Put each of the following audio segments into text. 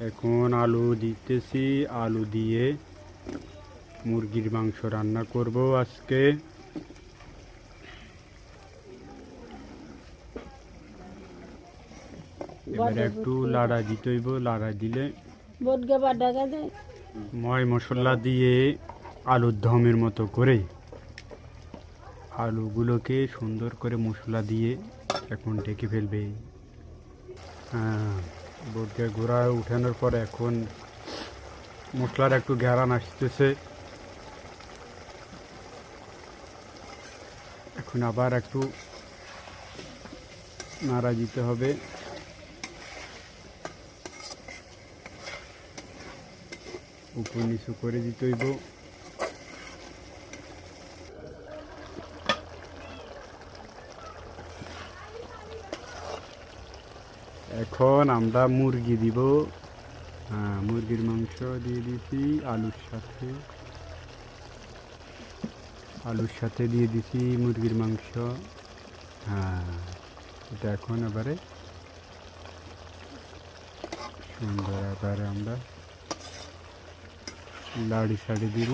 এখন আলু দিতেছি, আলু দিয়ে মুরগির মাংস রান্না করব আজকে। এবারে একটু লাড়া দিতে হইব, লাড়া দিলে ময় মশলা দিয়ে আলুর দমের মতো করে আলুগুলোকে সুন্দর করে মশলা দিয়ে এখন ঢেকে ফেলবে। হ্যাঁ, বোটকে ঘোড়ায় উঠানোর পরে এখন মশলার একটু ঘেরান আসতেছে। এখন আবার একটু নাড়া দিতে হবে। উপর নিচু করে দিতে হইব। এখন আমরা মুরগি দিব। হ্যাঁ, মুরগির মাংস দিয়ে দিছি আলুর সাথে দিয়ে দিছি মুরগির মাংস। হ্যাঁ, এটা এখন এবারে সুন্দর এবারে আমরা লাড়ি সাড়ি দিব,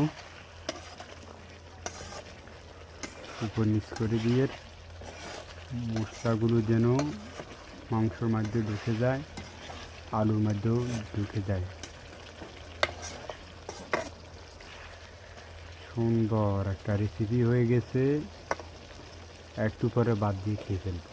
উপর নিচ করে দিয়ে মশলাগুলো যেন মাংসর মধ্যে ঢুকে যায়, আলুর মধ্যেও ঢুকে যায়। সুন্দর একটা রেসিপি হয়ে গেছে, একটু পরে বাদ দিয়ে খেয়ে ফেলবো।